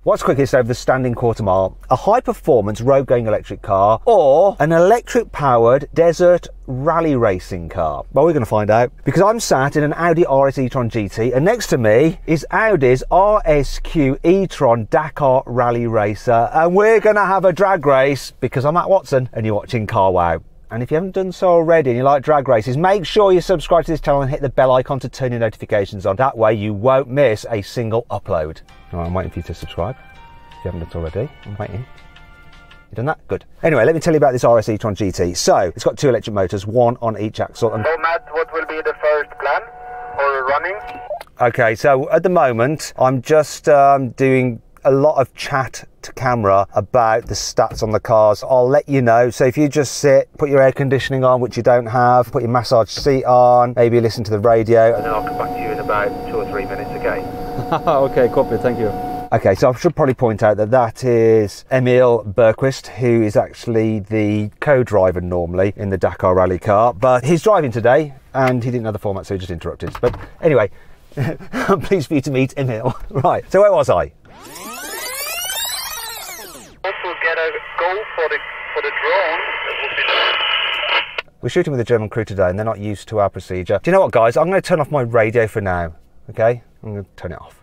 What's quickest over the standing quarter mile? A high-performance road-going electric car or an electric-powered desert rally racing car? Well, we're going to find out, because I'm sat in an Audi RS e-tron GT and next to me is Audi's RSQ e-tron Dakar Rally Racer, and we're going to have a drag race because I'm Matt Watson and you're watching Car Wow. And if you haven't done so already and you like drag races, make sure you subscribe to this channel and hit the bell icon to turn your notifications on. That way you won't miss a single upload. All right, I'm waiting for you to subscribe. If you haven't done so already, I'm waiting. You done that? Good. Anyway, let me tell you about this RS e-tron GT. So, it's got two electric motors, one on each axle. And so Matt, what will be the first plan for running? Okay, so at the moment, I'm just doing a lot of chat to camera about the stats on the cars. I'll let you know. So if you just sit, put your air conditioning on, which you don't have, put your massage seat on, maybe listen to the radio. And then I'll come back to you in about 2 or 3 minutes, okay? Okay, copy, thank you. Okay, so I should probably point out that that is Emil Bergquist, who is actually the co-driver normally in the Dakar Rally car, but he's driving today and he didn't know the format, so he just interrupted. But anyway, I'm pleased for you to meet Emil. Right, so where was I? Also get a goal for the drone. That would be nice. We're shooting with a German crew today and they're not used to our procedure. Do you know what, guys? I'm going to turn off my radio for now, okay? I'm going to turn it off.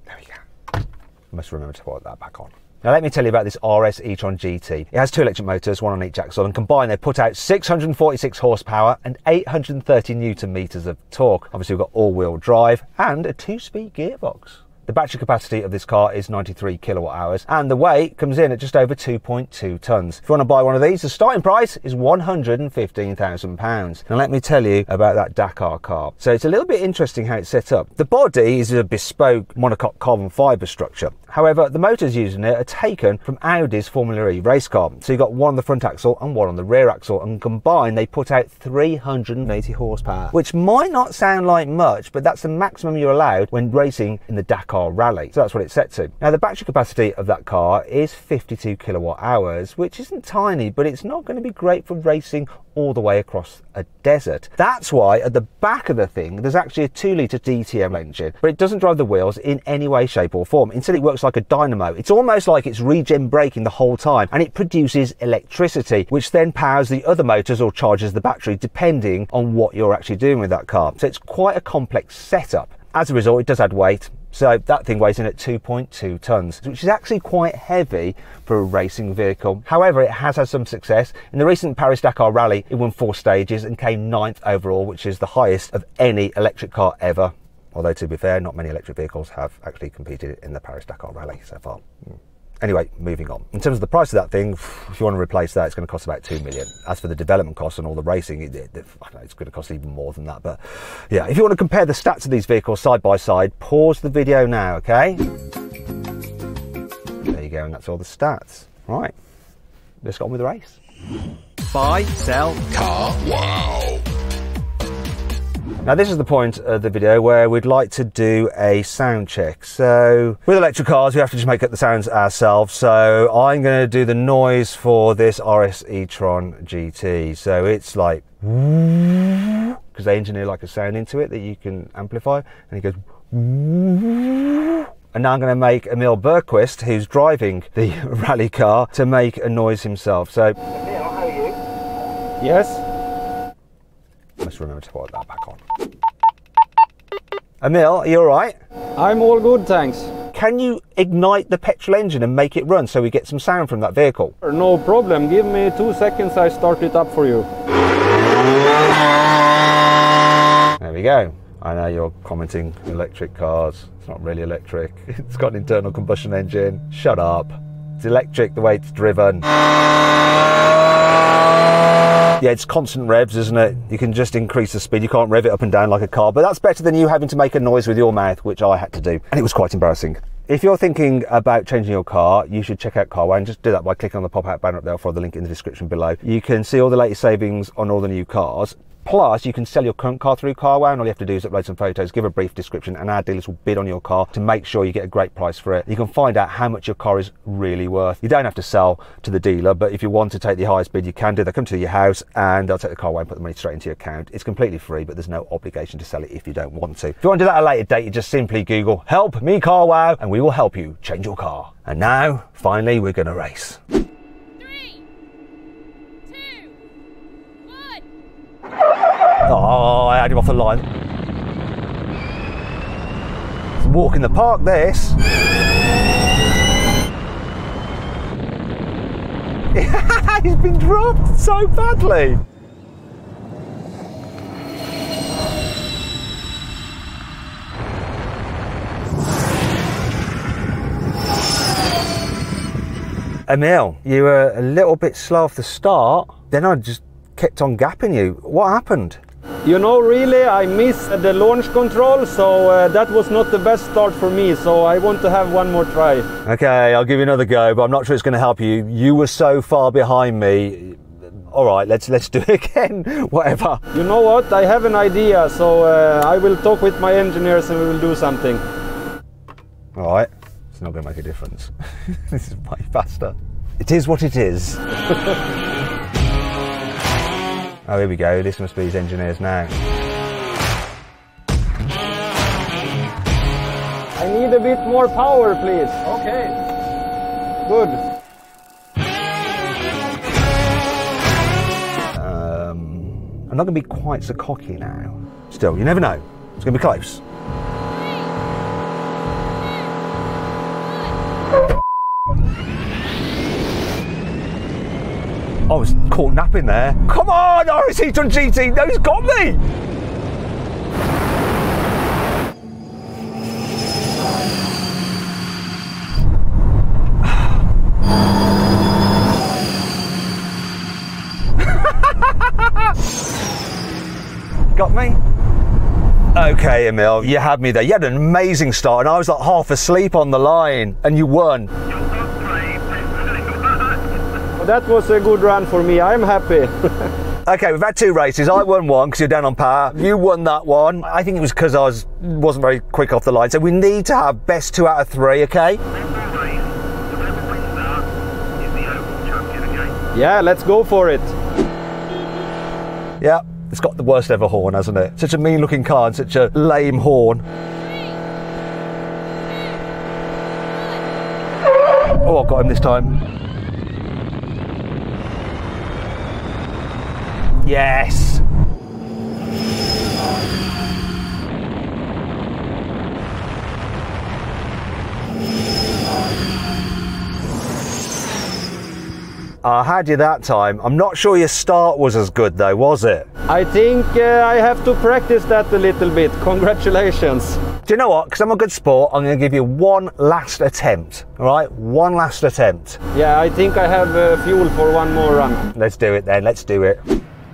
There we go. I must remember to put that back on. Now let me tell you about this RS e-tron GT. It has two electric motors, one on each axle, and combined they put out 646 horsepower and 830 newton meters of torque. Obviously we've got all-wheel drive and a 2-speed gearbox. The battery capacity of this car is 93 kilowatt hours and the weight comes in at just over 2.2 tons. If you want to buy one of these, the starting price is £115,000. Now let me tell you about that Dakar car. So it's a little bit interesting how it's set up. The body is a bespoke monocoque carbon fibre structure. However, the motors used in it are taken from Audi's Formula E race car. So you've got one on the front axle and one on the rear axle, and combined they put out 380 horsepower, which might not sound like much, but that's the maximum you're allowed when racing in the Dakar Rally. So that's what it's set to. Now the battery capacity of that car is 52 kilowatt hours, which isn't tiny, but it's not going to be great for racing all the way across a desert. That's why at the back of the thing there's actually a 2-litre DTM engine, but it doesn't drive the wheels in any way, shape or form. Instead it works like a dynamo. It's almost like it's regen braking the whole time, and it produces electricity which then powers the other motors or charges the battery depending on what you're actually doing with that car. So it's quite a complex setup. As a result, it does add weight. So that thing weighs in at 2.2 tons, which is actually quite heavy for a racing vehicle. However, it has had some success. In the recent Paris-Dakar Rally, it won 4 stages and came 9th overall, which is the highest of any electric car ever. Although, to be fair, not many electric vehicles have actually competed in the Paris-Dakar Rally so far. Anyway, moving on. In terms of the price of that thing, if you want to replace that, it's going to cost about 2 million. As for the development costs and all the racing, I don't know, it's going to cost even more than that. But yeah, if you want to compare the stats of these vehicles side by side, pause the video now, okay? There you go, and that's all the stats. Right, let's get on with the race. Buy, sell, car, wow. Now this is the point of the video where we'd like to do a sound check. So with electric cars we have to just make up the sounds ourselves, so I'm going to do the noise for this RS e-tron GT. So it's like, because they engineer like a sound into it that you can amplify, and it goes. And now I'm going to make Emil Bergquist, who's driving the rally car, to make a noise himself. So Emil, how are you? Yes? Let's remember to put that back on. Emil, are you alright? I'm all good, thanks. Can you ignite the petrol engine and make it run so we get some sound from that vehicle? No problem, give me 2 seconds, I start it up for you. There we go. I know you're commenting electric cars. It's not really electric. It's got an internal combustion engine. Shut up. It's electric the way it's driven. Yeah, it's constant revs, isn't it? You can just increase the speed. You can't rev it up and down like a car, but that's better than you having to make a noise with your mouth, which I had to do. And it was quite embarrassing. If you're thinking about changing your car, you should check out Car Wow, and just do that by clicking on the pop-out banner up there, or follow the link in the description below. You can see all the latest savings on all the new cars. Plus, you can sell your current car through CarWow, and all you have to do is upload some photos, give a brief description, and our dealers will bid on your car to make sure you get a great price for it. You can find out how much your car is really worth. You don't have to sell to the dealer, but if you want to take the highest bid, you can do. They come to your house and they'll take the car away and put the money straight into your account. It's completely free, but there's no obligation to sell it if you don't want to. If you want to do that at a later date, you just simply Google "Help Me CarWow" and we will help you change your car. And now, finally, we're going to race. 3, 2, 1. Oh, I had him off the line. It's a walk in the park, this. He's been dropped so badly. Emil, you were a little bit slow off the start, then I just kept on gapping you. What happened? You know, really, I missed the launch control, so that was not the best start for me, so I want to have one more try. Okay, I'll give you another go, but I'm not sure it's going to help you. You were so far behind me. All right, let's do it again, whatever. You know what, I have an idea, so I will talk with my engineers and we will do something. All right, it's not going to make a difference. This is way faster. It is what it is. Oh, here we go. This must be his engineers now. I need a bit more power, please. Okay. Good. I'm not going to be quite so cocky now. Still, you never know. It's going to be close. I was caught napping there. Come on, RS e-tron GT. No, he's got me. Got me? Okay, Emil, you had me there. You had an amazing start, and I was like half asleep on the line, and you won. That was a good run for me. I'm happy. Okay, we've had two races. I won one because you're down on power. You won that one. I think it was because I wasn't very quick off the line. So we need to have best 2 out of 3, okay? Yeah, let's go for it. Yeah, it's got the worst ever horn, hasn't it? Such a mean looking car and such a lame horn. Oh, I've got him this time. Yes! I had you that time. I'm not sure your start was as good though, was it? I think I have to practice that a little bit. Congratulations. Do you know what? Because I'm a good sport, I'm going to give you one last attempt. All right? One last attempt. Yeah, I think I have fuel for one more run. Let's do it then. Let's do it.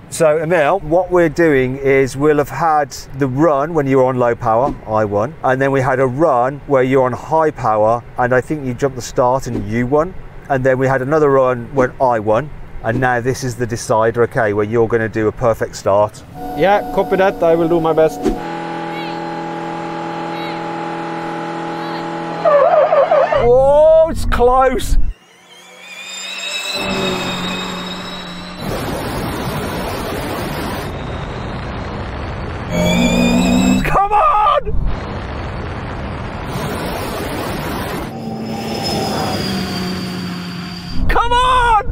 So, Emil, what we're doing is we'll have had the run when you were on low power, I won. And then we had a run where you're on high power, and I think you jumped the start and you won. And then we had another run when I won. And now this is the decider, okay, where you're going to do a perfect start. Yeah, copy that. I will do my best. Whoa, it's close. Come on! Come on!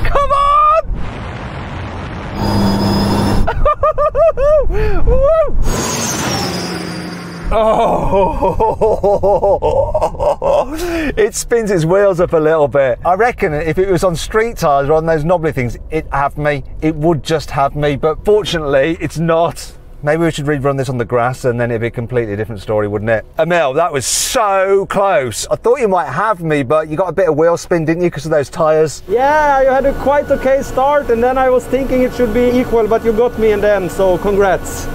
Come on! Oh, it spins its wheels up a little bit. I reckon if it was on street tyres or on those knobbly things, it'd have me. It would just have me, but fortunately, it's not. Maybe we should rerun this on the grass and then it'd be a completely different story, wouldn't it? Emil, that was so close. I thought you might have me, but you got a bit of wheel spin, didn't you, because of those tyres? Yeah, you had a quite okay start, and then I was thinking it should be equal, but you got me in the end, so congrats.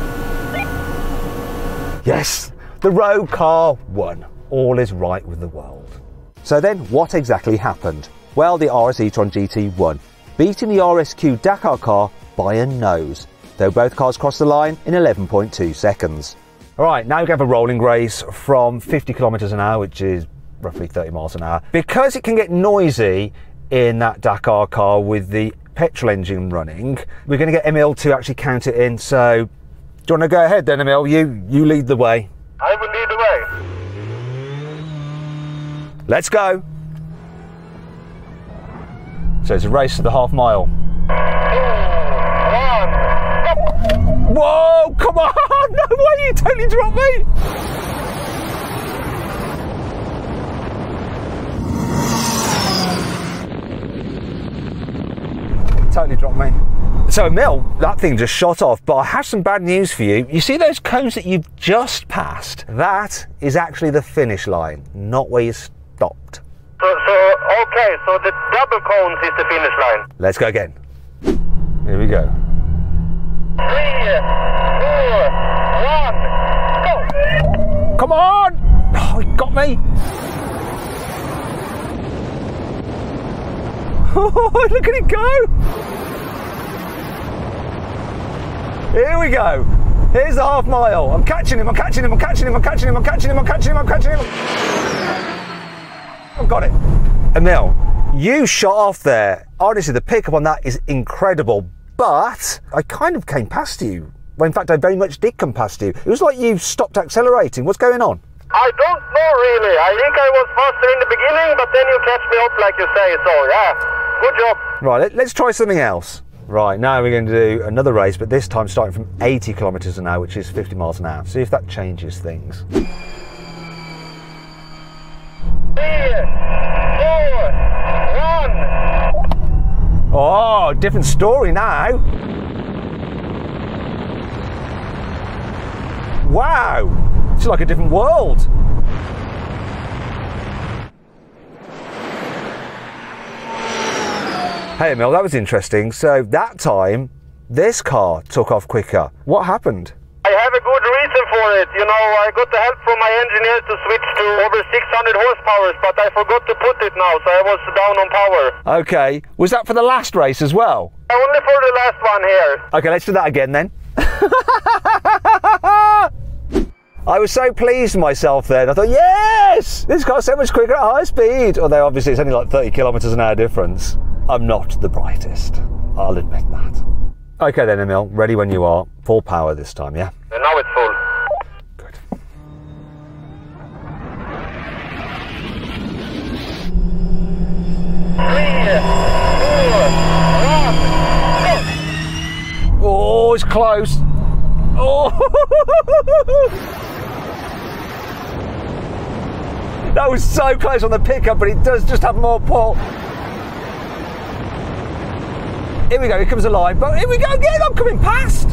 Yes, the road car won. All is right with the world. So then, what exactly happened? Well, the RS e-tron GT won, beating the RSQ Dakar car by a nose, though both cars crossed the line in 11.2 seconds. All right, now we have a rolling race from 50 kilometers an hour, which is roughly 30 miles an hour. Because it can get noisy in that Dakar car with the petrol engine running, we're going to get Emil to actually count it in. So, do you want to go ahead then, Emil? You lead the way. I will lead the way. Let's go. So it's a race to the half mile. 2, 1, go! Whoa, come on! No way, you totally dropped me! Totally dropped me. So Emil, that thing just shot off, but I have some bad news for you. You see those cones that you've just passed? That is actually the finish line, not where you stopped. Okay, so the double cones is the finish line. Let's go again. Here we go. 3, 4, 1, go! Come on! Oh, he got me! Oh, look at it go! Here we go. Here's the half mile. I'm catching him, I'm catching him, I'm catching him, I'm catching him, I'm catching him, I'm catching him, I'm catching him. I've got it. Emil, you shot off there. Honestly, the pickup on that is incredible, but I kind of came past you. Well, in fact, I very much did come past you. It was like you stopped accelerating. What's going on? I don't know really. I think I was faster in the beginning, but then you catch me up like you say, so yeah, good job. Right, let's try something else. Right, now we're going to do another race, but this time starting from 80 kilometers an hour, which is 50 miles an hour. See if that changes things. 3, 4, 1. Oh, different story now. Wow, it's like a different world. Hey Emil, that was interesting. So that time, this car took off quicker. What happened? I have a good reason for it. You know, I got the help from my engineer to switch to over 600 horsepower, but I forgot to put it now, so I was down on power. Okay, was that for the last race as well? Only for the last one here. Okay, let's do that again then. I was so pleased with myself then. I thought, yes, this car's so much quicker at high speed. Although obviously it's only like 30 kilometers an hour difference. I'm not the brightest, I'll admit that. Okay then Emil, ready when you are. Full power this time, yeah? And now it's full. Good. Three, 4, 1, go! Oh, it's close. Oh! That was so close on the pickup, but it does just have more pull. Here we go, here comes the line, but here we go again, I'm coming past.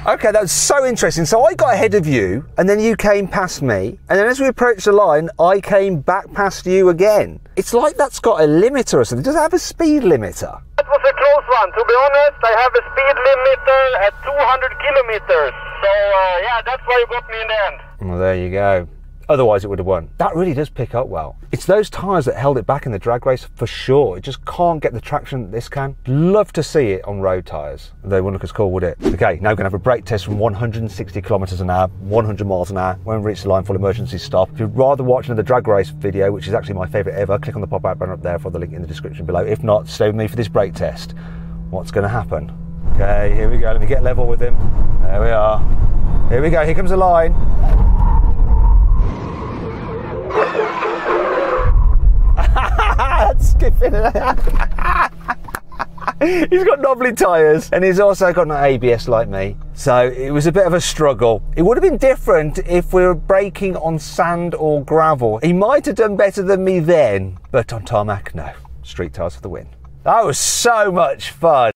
Okay, that was so interesting. So I got ahead of you, and then you came past me, and then as we approached the line, I came back past you again. It's like that's got a limiter or something. Does it have a speed limiter? That was a close one. To be honest, I have a speed limiter at 200 kilometers. So, yeah, that's why you got me in the end. Well, there you go. Otherwise it would have won. That really does pick up well. It's those tyres that held it back in the drag race for sure. It just can't get the traction that this can. Love to see it on road tyres. They wouldn't look as cool, would it? Okay, now we're gonna have a brake test from 160 kilometers an hour, 100 miles an hour. When we reach the line, full emergency stop. If you'd rather watch another drag race video, which is actually my favorite ever, click on the pop-out banner up there for the link in the description below. If not, stay with me for this brake test. What's gonna happen? Okay, here we go. Let me get level with him. There we are. Here we go, here comes the line. Skipping it. He's got knobbly tyres and he's also got no ABS like me. So it was a bit of a struggle. It would have been different if we were braking on sand or gravel. He might have done better than me then, but on tarmac, no. Street tyres for the win. That was so much fun.